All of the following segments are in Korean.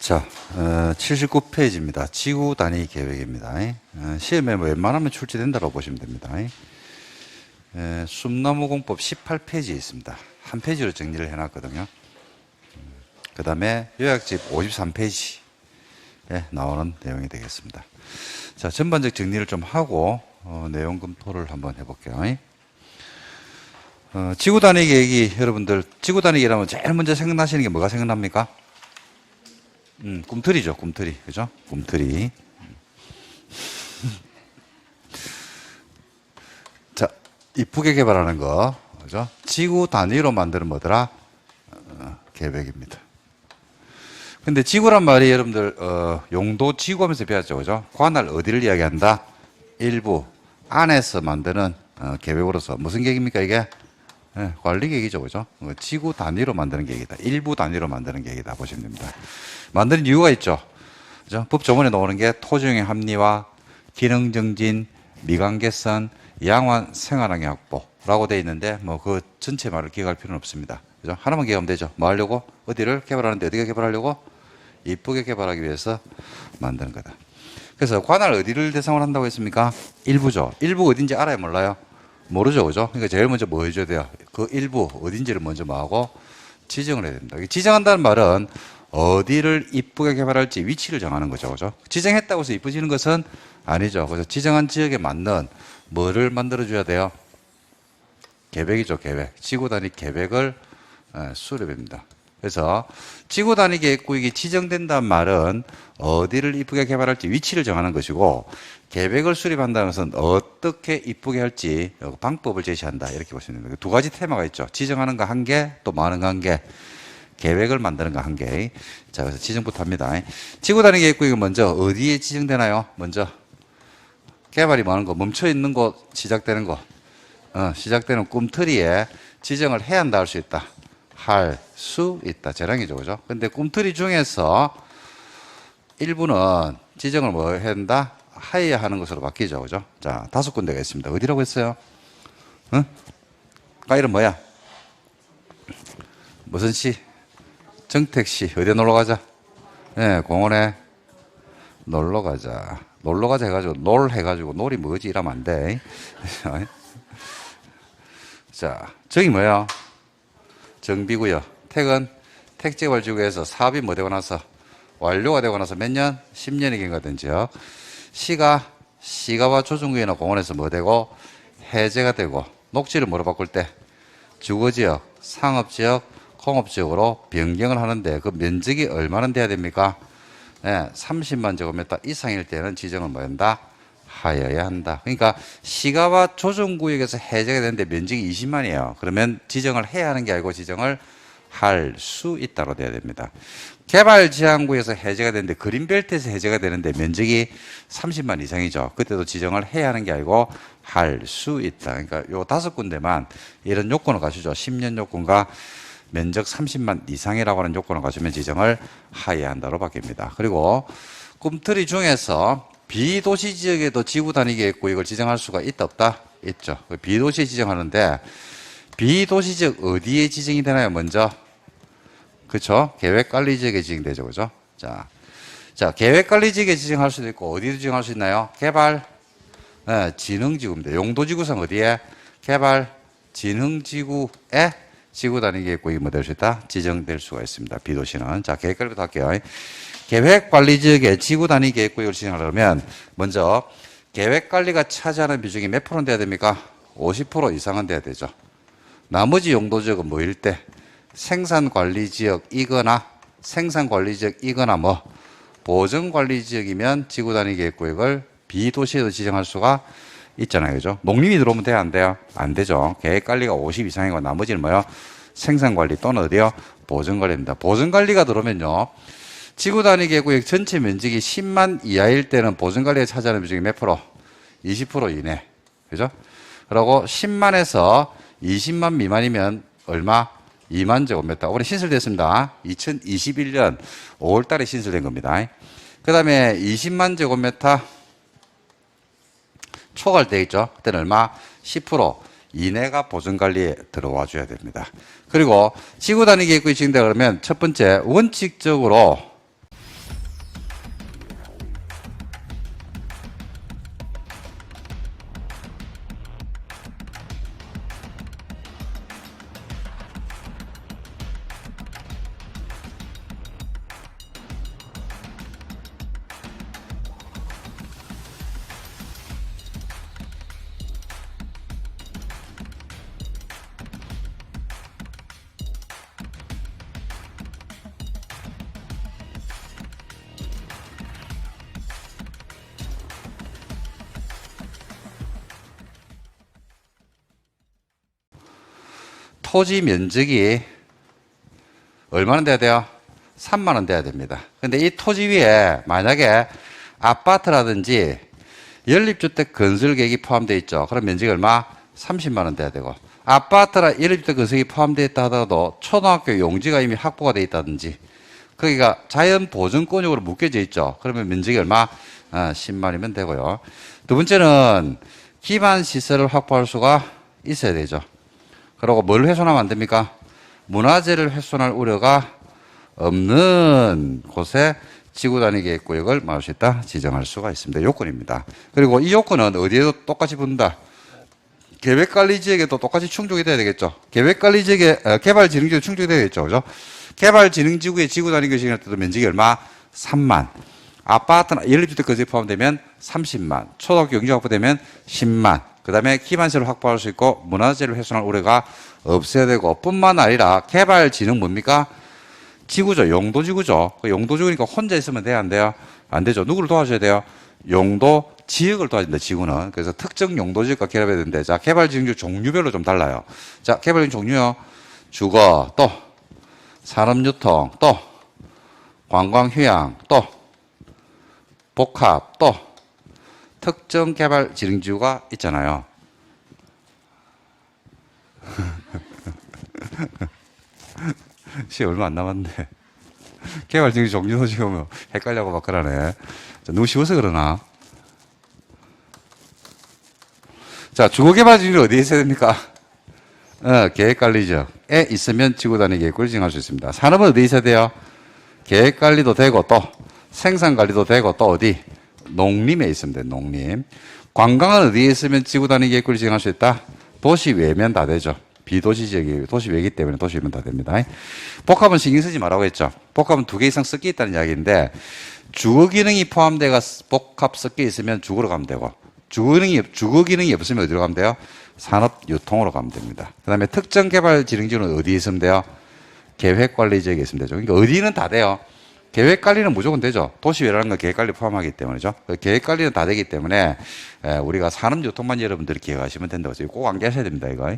자, 79페이지입니다. 지구 단위 계획입니다. 시험에 뭐 웬만하면 출제된다고 보시면 됩니다. 숨나무 공법 18페이지에 있습니다. 한 페이지로 정리를 해놨거든요. 그 다음에 요약집 53페이지에 나오는 내용이 되겠습니다. 자, 전반적 정리를 좀 하고 내용 검토를 한번 해볼게요. 지구 단위 계획이 여러분들 지구 단위 계획이라면 제일 먼저 생각나시는 게 뭐가 생각납니까? 꿈틀이죠, 꿈틀이. 그죠? 꿈틀이. 자, 이쁘게 개발하는 거. 그죠? 지구 단위로 만드는 뭐더라? 계획입니다. 근데 지구란 말이 여러분들, 용도 지구 하면서 배웠죠. 그죠? 관할 어디를 이야기한다? 일부 안에서 만드는 계획으로서. 무슨 계획입니까, 이게? 관리 계획이죠. 그죠? 지구 단위로 만드는 계획이다. 일부 단위로 만드는 계획이다. 보시면 됩니다. 만드는 이유가 있죠. 그죠? 법조문에 나오는 게 토지용의 합리화, 기능 정진, 미관 개선, 양환 생활환경 확보라고 되어 있는데, 뭐 그 전체 말을 기억할 필요는 없습니다. 그죠? 하나만 기억하면 되죠. 뭐 하려고? 어디를 개발하는데 어디가 개발하려고? 이쁘게 개발하기 위해서 만드는 거다. 그래서 관할 어디를 대상으로 한다고 했습니까? 일부죠. 일부 어딘지 알아요? 몰라요? 모르죠. 그죠? 그러니까 제일 먼저 뭐 해줘야 돼요? 그 일부 어딘지를 먼저 뭐 하고 지정을 해야 됩니다. 지정한다는 말은 어디를 이쁘게 개발할지 위치를 정하는 거죠. 그죠? 지정했다고 해서 이쁘지는 것은 아니죠. 그래서 지정한 지역에 맞는 뭐를 만들어줘야 돼요? 계획이죠. 계획. 지구 단위 계획을 수립합니다. 그래서 지구 단위 계획구역이 지정된다는 말은 어디를 이쁘게 개발할지 위치를 정하는 것이고, 계획을 수립한다는 것은 어떻게 이쁘게 할지 방법을 제시한다. 이렇게 보시면 됩니다. 두 가지 테마가 있죠. 지정하는 거 한 개, 또 많은 거 한 개. 계획을 만드는 거 한 개. 자, 그래서 지정부터 합니다. 지구 단위 계획구역은 먼저 어디에 지정되나요? 먼저 개발이 많은 거, 멈춰 있는 곳, 시작되는 거, 시작되는 꿈틀이에 지정을 해야 한다 할 수 있다. 할 수 있다. 재량이죠. 그죠? 근데 꿈틀이 중에서 일부는 지정을 뭐 해야 한다? 하여야 하는 것으로 바뀌죠. 그죠? 자, 5군데가 있습니다. 어디라고 했어요? 응? 이름 뭐야? 무슨 시? 정택시. 어디에 놀러 가자? 네, 공원에 놀러 가자. 놀러 가자 해가지고, 놀 해가지고, 놀이 뭐지? 이러면 안 돼. 자, 정이 뭐야? 정비구역. 택은 택지개발지구에서 사업이 뭐 되고 나서 완료가 되고 나서 몇 년? 10년이 경과된 지역. 시가와 조정구역이나 공원에서 뭐 되고 해제가 되고, 녹지를 뭐로 바꿀 때 주거지역, 상업지역, 공업지역으로 변경을 하는데 그 면적이 얼마나 돼야 됩니까? 30만 제곱미터 이상일 때는 지정을 뭐 한다? 하여야 한다. 그러니까 시가와 조정구역에서 해제가 되는데 면적이 20만이에요. 그러면 지정을 해야 하는 게 아니고 지정을 할 수 있다로 돼야 됩니다. 개발지향구에서 해제가 되는데 그린벨트에서 해제가 되는데 면적이 30만 이상이죠. 그때도 지정을 해야 하는 게 아니고 할 수 있다. 그러니까 요 5군데만 이런 요건을 갖추죠. 10년 요건과 면적 30만 이상이라고 하는 요건을 갖추면 지정을 하여야 한다로 바뀝니다. 그리고 꿈틀이 중에서 비도시 지역에도 지구 단위 계획구역을 지정할 수가 있다 없다? 있죠. 비도시에 지정하는데 비도시 지역 어디에 지정이 되나요? 먼저 그렇죠? 계획관리지역에 지정되죠. 그죠? 자, 계획관리지역에 지정할 수도 있고 어디에 지정할 수 있나요? 개발 진흥지구입니다. 용도지구상 어디에? 개발 진흥지구에 지구 단위 계획구역이 뭐 될 수 있다? 지정될 수가 있습니다. 비도시는. 자, 계획관리부터 할게요. 계획관리지역에 지구 단위 계획구역을 지정하려면 먼저 계획관리가 차지하는 비중이 몇 프로는 돼야 됩니까? 50% 이상은 돼야 되죠. 나머지 용도지역은 뭐일 때? 생산관리지역이거나 뭐 보전관리지역이면 지구 단위 계획구역을 비도시에도 지정할 수가 있잖아요. 그죠? 농림이 들어오면 돼요? 안 돼요? 안 되죠. 계획관리가 50 이상이고 나머지는 뭐요? 생산관리 또는 어디요? 보전관리입니다. 보전관리가 들어오면요, 지구 단위 계획구역 전체 면적이 10만 이하일 때는 보전관리에 차지하는 비중이 몇 프로? 20% 이내. 그죠? 그리고 10만에서 20만 미만이면 얼마? 2만 제곱미터. 올해 신설됐습니다. 2021년 5월 달에 신설된 겁니다. 그 다음에 20만 제곱미터 초과할 때 있죠. 그때는 얼마? 10% 이내가 보전관리에 들어와 줘야 됩니다. 그리고 지구 단위 계획구역이 지정되다 그러면 첫 번째, 원칙적으로 토지 면적이 얼마나 돼야 돼요? 3만 원 돼야 됩니다. 근데 이 토지 위에 만약에 아파트라든지 연립주택 건설 계획이 포함되어 있죠. 그럼 면적이 얼마? 30만 원 돼야 되고, 아파트나 연립주택 건설이 포함되어 있다 하더라도 초등학교 용지가 이미 확보가 되어 있다든지 거기가 자연보전권역으로 묶여져 있죠. 그러면 면적이 얼마? 10만이면 되고요. 두 번째는 기반시설을 확보할 수가 있어야 되죠. 그리고 뭘 훼손하면 안 됩니까? 문화재를 훼손할 우려가 없는 곳에 지구단위 계획구역을 마을 수 있다 지정할 수가 있습니다. 요건입니다. 그리고 이 요건은 어디에도 똑같이 붙는다. 계획관리지역에도 똑같이 충족이 돼야 되겠죠. 계획관리지역에 개발진흥지구 충족이 되겠죠. 그죠? 개발진흥지구의 지구단위 계획할 때도 면적이 얼마? 3만. 아파트나 연립주택 건설이 포함되면 30만. 초등학교 용지 확보되면 10만. 그 다음에 기반시설을 확보할 수 있고 문화재를 훼손할 우려가 없어야 되고, 뿐만 아니라 개발진흥 뭡니까? 지구죠. 용도지구죠. 용도지구니까 혼자 있으면 돼요? 안 돼요? 안 되죠. 누구를 도와줘야 돼요? 용도 지역을 도와준다, 지구는. 그래서 특정 용도지역과 결합해야 되는데, 자, 개발지역주 종류별로 좀 달라요. 자, 개발지역 종류요. 주거, 또, 산업유통, 또, 관광휴양, 또, 복합, 또, 특정 개발지역주가 있잖아요. 시간 얼마 안 남았는데. 개발지역 종류도 지금 헷갈려고 막 그러네. 자, 너무 쉬워서 그러나? 자, 주거개발지역이 어디에 있어야 됩니까? 계획관리지역에 있으면 지구단위 계획을 지정할 수 있습니다. 산업은 어디에 있어야 돼요? 계획관리도 되고, 또 생산관리도 되고, 또 어디? 농림에 있으면 돼요, 농림. 관광은 어디에 있으면 지구단위 계획을 지정할 수 있다? 도시 외면 다 되죠. 비도시 지역이 도시 외기 때문에 도시 외면 다 됩니다. 복합은 신경 쓰지 말라고 했죠. 복합은 2개 이상 섞여 있다는 이야기인데, 주거 기능이 포함돼가 복합 섞여 있으면 주거로 가면 되고, 주거 기능이 없으면 어디로 가면 돼요? 산업 유통으로 가면 됩니다. 그 다음에 특정 개발 지능지구는 어디에 있으면 돼요? 계획 관리 지역에 있으면 되죠. 그러니까 어디는 다 돼요. 계획 관리는 무조건 되죠. 도시외라는 건 계획 관리 포함하기 때문이죠. 계획 관리는 다 되기 때문에 우리가 산업 유통만 여러분들이 기억하시면 된다고 해서 꼭 암기하셔야 됩니다. 이거.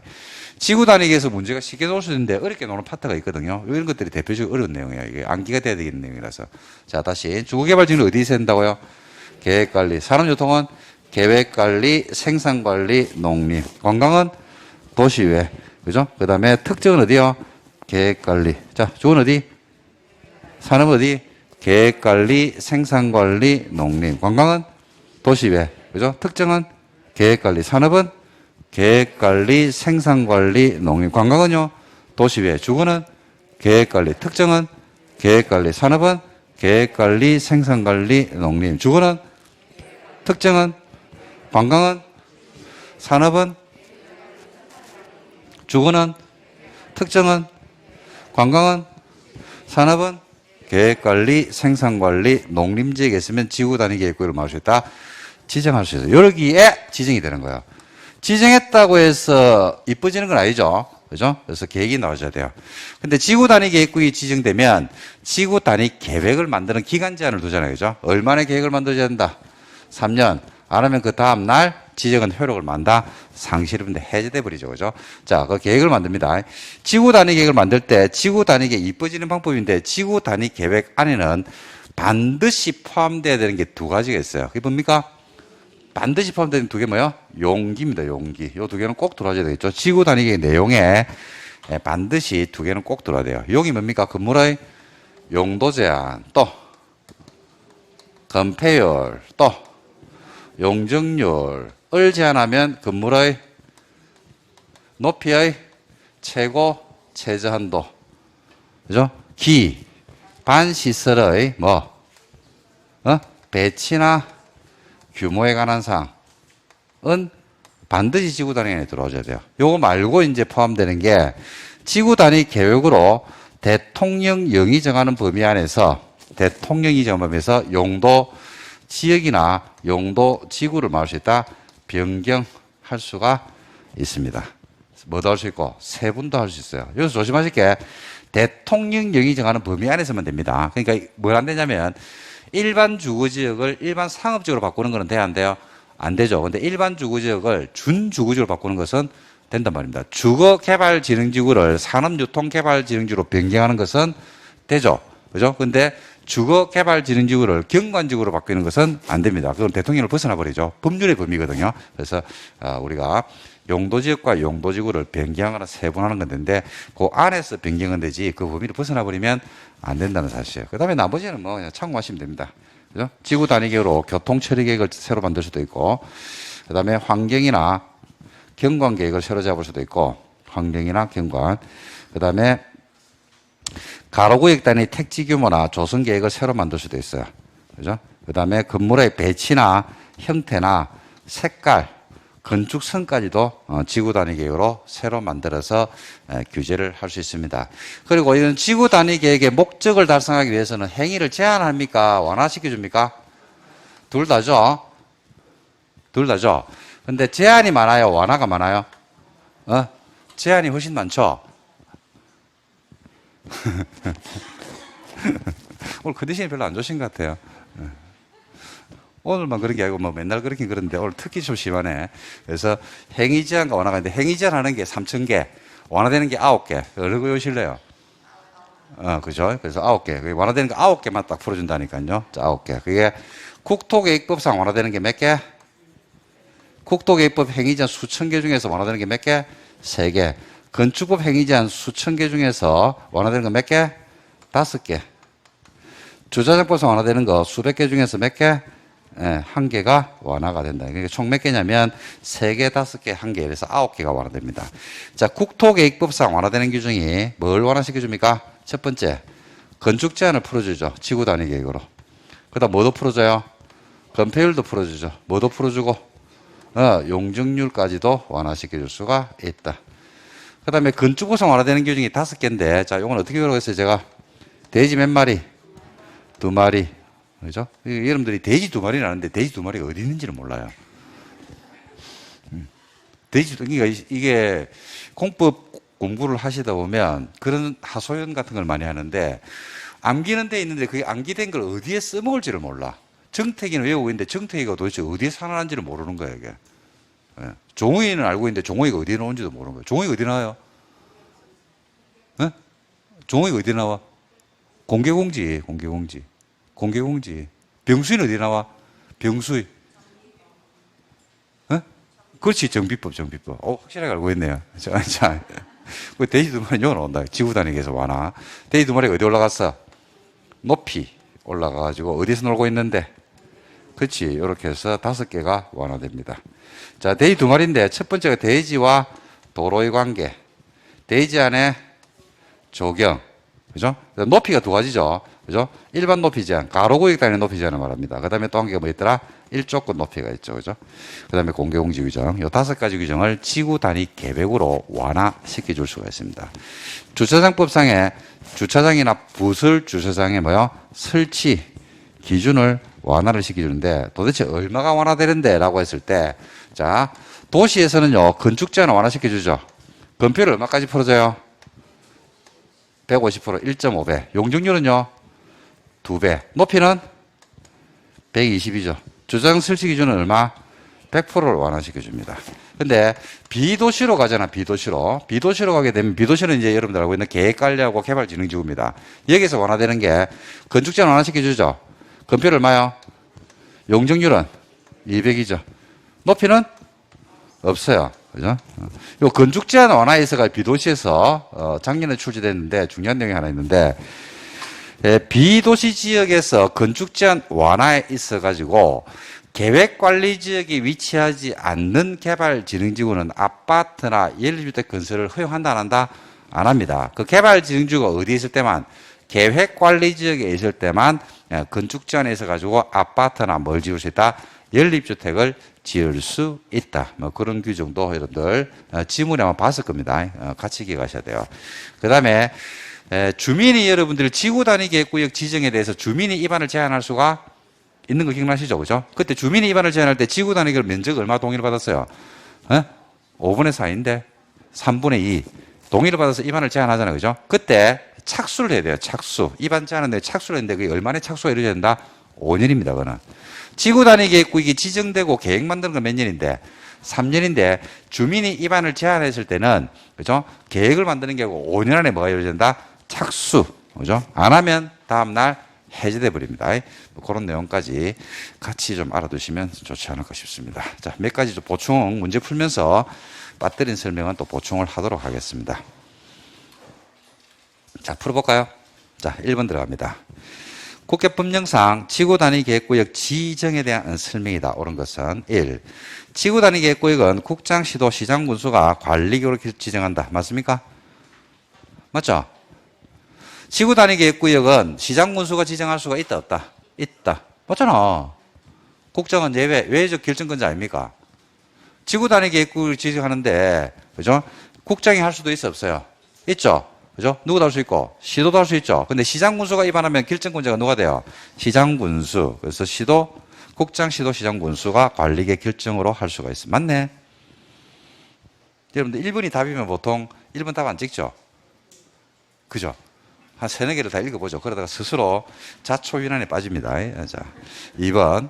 지구 단위에서 문제가 쉽게 놓을 수 있는데 어렵게 노는 파트가 있거든요. 이런 것들이 대표적으로 어려운 내용이에요. 이게 암기가 돼야 되는 내용이라서. 자, 다시 주거개발지구는 어디에 있어야 된다고요? 계획 관리. 산업 유통은 계획 관리, 생산 관리, 농림. 관광은 도시외. 그죠? 그 다음에 특정은 어디요? 계획 관리. 자, 주거는 어디? 산업 어디? 계획 관리, 생산 관리, 농림. 관광은 도시외. 그죠? 특정은 계획 관리. 산업은 계획 관리, 생산 관리, 농림. 관광은요? 도시외. 주거는 계획 관리. 특정은 계획 관리. 산업은 계획 관리, 생산 관리, 농림. 주거는 특정은 관광은 산업은 주거는 특정은 관광은 산업은 계획관리, 생산관리, 농림지역에 있으면 지구단위 계획구역을 마을 수 있다. 지정할 수 있어요. 여기에 지정이 되는 거예요. 지정했다고 해서 이뻐지는 건 아니죠. 그죠? 그래서 계획이 나와줘야 돼요. 근데 지구단위 계획구역이 지정되면 지구단위 계획을 만드는 기간 제한을 두잖아요. 그죠? 얼마나 계획을 만들어야 된다? 3년. 안 하면 그 다음날 지정은 효력을 만다. 상실인데 해제돼 버리죠. 그죠? 자, 그 계획을 만듭니다. 지구 단위 계획을 만들 때 지구 단위 계획 이뻐지는 방법인데, 지구 단위 계획 안에는 반드시 포함되어야 되는 게 2가지가 있어요. 그게 뭡니까? 반드시 포함되는 2개 뭐예요? 용기입니다. 용기. 요 2개는 꼭 들어와야 되겠죠. 지구 단위 계획 내용에 반드시 2개는 꼭 들어와야 돼요. 용이 뭡니까? 건물의 용도 제한, 또 건폐율, 또 용적률을 제한하면 건물의 높이의 최고 최저한도, 그죠? 기반시설의 배치나 규모에 관한 사항은 반드시 지구 단위에 들어오셔야 돼요. 요거 말고 이제 포함되는 게 지구 단위 계획으로 대통령령이 정하는 범위 안에서, 대통령이 정하는 범위에서 용도 지역이나 용도 지구를 마을 수 있다. 변경할 수가 있습니다. 뭐도 할 수 있고 세분도 할 수 있어요. 여기서 조심하실 게 대통령령이 정하는 범위 안에서만 됩니다. 그러니까 뭘 안 되냐면 일반 주거지역을 일반 상업지역으로 바꾸는 거는 돼야 안 돼요? 안 되죠. 근데 일반 주거지역을 준주거지역으로 바꾸는 것은 된단 말입니다. 주거개발진흥지구를 산업유통개발진흥지구로 변경하는 것은 되죠. 그죠? 근데 주거개발진흥지구를 경관지구로 바뀌는 것은 안 됩니다. 그건 대통령을 벗어나 버리죠. 법률의 범위거든요. 그래서 우리가 용도지역과 용도지구를 변경하거나 세분하는 건데 그 안에서 변경은 되지 그 범위를 벗어나 버리면 안 된다는 사실. 그 다음에 나머지는 뭐 그냥 참고하시면 됩니다. 그죠? 지구 단위 계획으로 교통 처리 계획을 새로 만들 수도 있고, 그 다음에 환경이나 경관 계획을 새로 잡을 수도 있고, 환경이나 경관. 그 다음에 가로구역 단위 택지 규모나 조성 계획을 새로 만들 수도 있어요. 그죠? 그 다음에 건물의 배치나 형태나 색깔, 건축선까지도 지구 단위 계획으로 새로 만들어서 규제를 할 수 있습니다. 그리고 이런 지구 단위 계획의 목적을 달성하기 위해서는 행위를 제한합니까? 완화시켜 줍니까? 둘 다죠. 둘 다죠. 근데 제한이 많아요? 완화가 많아요? 제한이 훨씬 많죠? 오늘 컨디션이 별로 안 좋으신 것 같아요. 오늘만 그런 게 아니고 뭐 맨날 그렇긴 그런데 오늘 특히 좀 심하네. 그래서 행위 제한과 완화가 있는데 행위 제한하는 게 3,000개, 완화되는 게 9개. 어느 거 요실래요? 그죠? 그래서 9개. 완화되는 거 9개만 딱 풀어준다니까요. 자, 9개. 그게 국토계획법상 완화되는 게 몇 개? 국토계획법 행위 제한 수천 개 중에서 완화되는 게 몇 개? 3개. 건축법 행위 제한 수천 개 중에서 완화되는 거 몇 개? 5개. 주차장법상 완화되는 거 수백 개 중에서 몇 개? 1개가 완화가 된다. 그러니까 총 몇 개냐면 3개, 5개, 1개. 그래서 9개가 완화됩니다. 자, 국토계획법상 완화되는 규정이 뭘 완화시켜줍니까? 첫 번째, 건축 제한을 풀어주죠. 지구 단위 계획으로. 그 다음 뭐도 풀어줘요? 건폐율도 풀어주죠. 뭐도 풀어주고, 용적률까지도 완화시켜줄 수가 있다. 그 다음에 건축법상 완화되는 규정이 5개인데, 자, 이건 어떻게 배우겠어요? 제가 돼지 몇 마리? 2마리. 그죠? 여러분들이 돼지 2마리는 아는데 돼지 2마리가 어디 있는지를 몰라요. 돼지, 그러니까 이게 공법 공부를 하시다 보면 그런 하소연 같은 걸 많이 하는데 암기는 돼 있는데 그게 암기된 걸 어디에 써먹을지를 몰라. 정태기는 외우고 있는데 정태기가 도대체 어디에 산화하는지를 모르는 거예요, 이게. 종이는 알고 있는데 종이가 어디에 나오는지도 모르는 거예요. 종이가 어디 나와요? 종이가 어디 나와? 공개공지, 공개공지. 공개공지. 병수는 어디 나와? 병수의. 그렇지. 정비법, 정비법. 확실하게 알고 있네요. 자, 그 돼지 2마리 요거 나온다. 지구 단위에서 완화. 돼지 2마리가 어디 올라갔어? 높이 올라가가지고 어디서 놀고 있는데? 그렇지. 이렇게 해서 5개가 완화됩니다. 자, 돼지 2마리인데 첫 번째가 돼지와 도로의 관계. 돼지 안에 조경. 그죠? 높이가 2가지죠. 그죠? 일반 높이 제한, 가로구역 단위 높이 제한을 말합니다. 그 다음에 또 한 개가 뭐 있더라? 일조권 높이가 있죠. 그죠? 그 다음에 공개공지 규정. 요 5가지 규정을 지구 단위 계획으로 완화시켜 줄 수가 있습니다. 주차장법상에 주차장이나 부설 주차장에 뭐요? 설치 기준을 완화를 시켜주는데 도대체 얼마가 완화되는데? 라고 했을 때, 자, 도시에서는요, 건축 제한을 완화시켜 주죠. 건폐율 얼마까지 풀어줘요? 150%, 1.5배. 용적률은요? 2배. 높이는 120이죠. 주차장 설치 기준은 얼마? 100%를 완화시켜줍니다. 근데 비도시로 가잖아, 비도시로. 비도시로 가게 되면 비도시는 이제 여러분들 알고 있는 계획관리하고 개발진흥지구입니다. 여기서 완화되는 게 건축제한 완화시켜주죠. 건폐율 얼마요? 용적률은 200이죠. 높이는 없어요. 그죠? 요 건축 제한 완화에서가 비도시에서 작년에 출시됐는데 중요한 내용이 하나 있는데 비도시 지역에서 건축 제한 완화에 있어 가지고 계획 관리 지역에 위치하지 않는 개발진흥지구는 아파트나 연립주택 건설을 허용한다 안 한다? 안 합니다. 그 개발진흥지구가 어디에 있을 때만 계획 관리 지역에 있을 때만 건축 제한에 있어 가지고 아파트나 뭘 지을 수 있다? 연립주택을 지을 수 있다. 뭐 그런 규정도 여러분들 지문에 아마 봤을 겁니다. 같이 기억하셔야 돼요. 그 다음에 주민이 여러분들 지구 단위 계획구역 지정에 대해서 주민이 입안을 제한할 수가 있는 거 기억나시죠? 그죠? 그때 주민이 입안을 제한할 때 지구 단위 계획 면적 얼마 동의를 받았어요? 5분의 4인데 3분의 2 동의를 받아서 입안을 제한하잖아요. 그죠? 그때 착수를 해야 돼요. 착수. 입안 제한하는데 착수를 했는데 그게 얼마나 착수가 이루어져야 된다? 5년입니다. 그거는. 지구 단위 계획구역이 지정되고 계획 만드는 건 몇 년인데? 3년인데 주민이 입안을 제안했을 때는 그죠? 계획을 만드는 게 아니고 5년 안에 뭐가 이루어진다? 착수. 그죠? 안 하면 다음 날 해제돼 버립니다. 그런 내용까지 같이 좀 알아두시면 좋지 않을까 싶습니다. 자, 몇 가지 좀 보충 문제 풀면서 빠뜨린 설명은 또 보충을 하도록 하겠습니다. 자, 풀어볼까요? 자, 1번 들어갑니다. 국회 법령상 지구 단위 계획구역 지정에 대한 설명이다. 옳은 것은 1. 지구 단위 계획구역은 국장, 시도, 시장, 군수가 관리기구로 지정한다. 맞습니까? 맞죠? 지구 단위 계획구역은 시장, 군수가 지정할 수가 있다, 없다? 있다. 맞잖아. 국장은 외적 결정권자 아닙니까? 지구 단위 계획구역을 지정하는데, 그죠? 국장이 할 수도 있어, 없어요? 있죠? 그죠? 누구도 할 수 있고, 시도도 할 수 있죠. 근데 시장, 군수가 위반하면 결정권자가 누가 돼요? 시장, 군수. 그래서 시도, 국장, 시도, 시장, 군수가 관리계 결정으로 할 수가 있어. 맞네? 여러분들 1번이 답이면 보통 1번 답 안 찍죠? 그죠? 한 3-4개를 다 읽어보죠. 그러다가 스스로 자초윤환에 빠집니다. 자, 2번.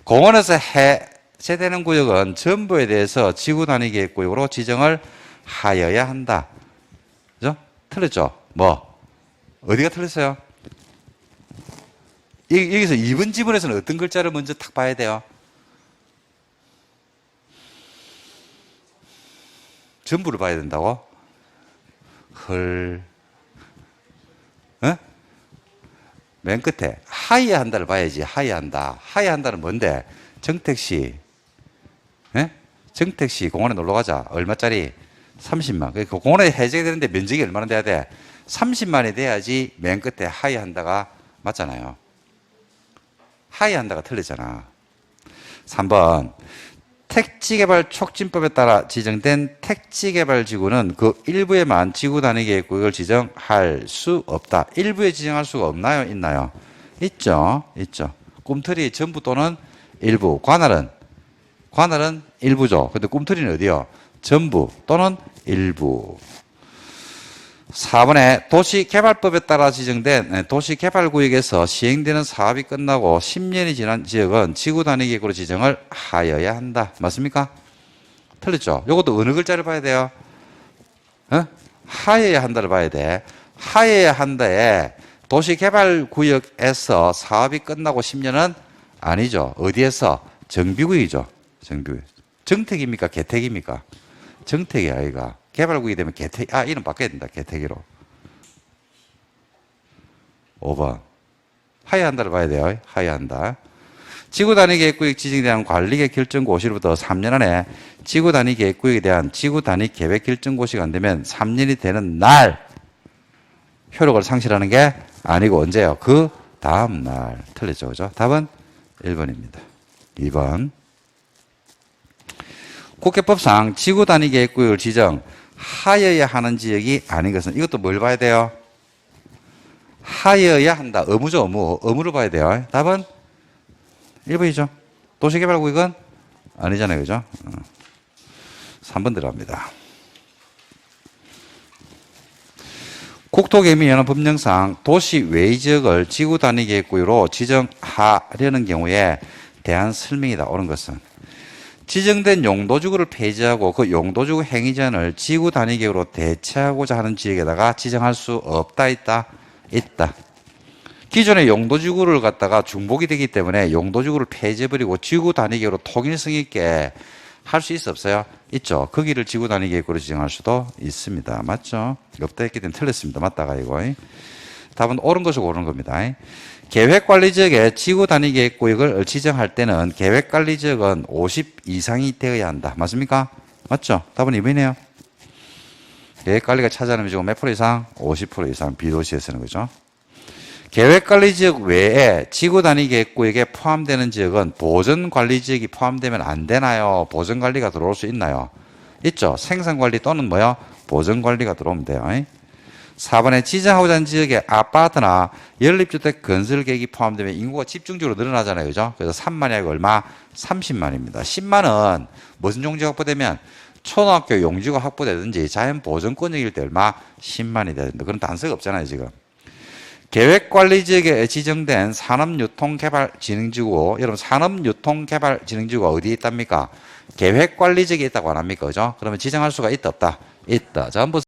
공원에서 해제되는 구역은 전부에 대해서 지구 단위 계획구역으로 지정을 하여야 한다. 그죠? 틀렸죠? 뭐? 어디가 틀렸어요? 여기서 2번 지문에서는 어떤 글자를 먼저 탁 봐야 돼요? 전부를 봐야 된다고? 헐. 어? 맨 끝에 하야한다를 봐야지. 하야한다. 하야한다는 뭔데? 정택시. 예? 정택시 공원에 놀러 가자. 얼마짜리? 30만. 그 공원에 해제가 되는데 면적이 얼마나 돼야 돼? 30만이 돼야지 맨 끝에 하야한다가 맞잖아요. 하야한다가 틀리잖아. 3번. 택지개발 촉진법에 따라 지정된 택지개발지구는 그 일부에만 지구 단위 계획구역을 지정할 수 없다. 일부에 지정할 수가 없나요? 있나요? 있죠. 있죠. 꿈틀이 전부 또는 일부. 관할은 일부죠. 근데 꿈틀이는 어디요? 전부 또는 일부. 4번에 도시개발법에 따라 지정된 도시개발구역에서 시행되는 사업이 끝나고 10년이 지난 지역은 지구 단위 계획으로 지정을 하여야 한다. 맞습니까? 틀렸죠? 이것도 어느 글자를 봐야 돼요? 하여야 한다를 봐야 돼. 하여야 한다에 도시개발구역에서 사업이 끝나고 10년은 아니죠. 어디에서? 정비구역이죠. 정비구역. 정택입니까? 개택입니까? 정택이야, 아이가. 개발구역이 되면 개택, 이름 바꿔야 된다. 개택이로. 5번. 하야한다를 봐야 돼요. 하야한다. 지구 단위 계획구역 지정에 대한 관리계 결정고시로부터 3년 안에 지구 단위 계획구역에 대한 지구 단위 계획 결정고시가 안 되면 3년이 되는 날 효력을 상실하는 게 아니고 언제요? 그 다음 날. 틀렸죠, 그죠? 답은 1번입니다. 2번. 국회법상 지구 단위 계획구역을 지정하여야 하는 지역이 아닌 것은 이것도 뭘 봐야 돼요? 하여야 한다. 의무죠, 의무. 의무를 봐야 돼요. 답은 1번이죠. 도시개발구역은 아니잖아요, 그죠? 3번 들어갑니다. 국토개미연합 법령상 도시 외의 지역을 지구 단위 계획구역으로 지정하려는 경우에 대한 설명이다. 옳은 것은 지정된 용도지구를 폐지하고 그 용도지구 행위 제한을 지구 단위 계획으로 대체하고자 하는 지역에다가 지정할 수 없다, 있다? 있다. 기존의 용도지구를 갖다가 중복이 되기 때문에 용도지구를 폐지해버리고 지구 단위 계획으로 통일성 있게 할 수 있어, 없어요? 있죠. 거기를 지구 단위 계획으로 지정할 수도 있습니다. 맞죠? 없다 했기 때문에 틀렸습니다. 맞다가 이거. 답은 옳은 것이고 옳은 겁니다. 계획관리지역에 지구 단위 계획구역을 지정할 때는 계획관리지역은 50 이상이 되어야 한다. 맞습니까? 맞죠? 답은 2번이네요. 계획관리가 차지하는 비중은 몇 프로 이상? 50% 이상. 비도시에서는 그죠? 계획관리지역 외에 지구 단위 계획구역에 포함되는 지역은 보전관리지역이 포함되면 안 되나요? 보전관리가 들어올 수 있나요? 있죠. 생산관리 또는 뭐요? 보전관리가 들어오면 돼요. 4번에 지정하고자 하는 지역에 아파트나 연립주택 건설 계획이 포함되면 인구가 집중적으로 늘어나잖아요. 그죠? 그래서 3만이 아니고 얼마? 30만입니다. 10만은 무슨 용지가 확보되면 초등학교 용지가 확보되든지 자연 보전권역일 때 얼마? 10만이 되야 된다. 그런 단서가 없잖아요, 지금. 계획관리지역에 지정된 산업유통개발진흥지구, 여러분 산업유통개발진흥지구가 어디에 있답니까? 계획관리지역에 있다고 안 합니까? 그죠? 그러면 지정할 수가 있다 없다? 있다. 전부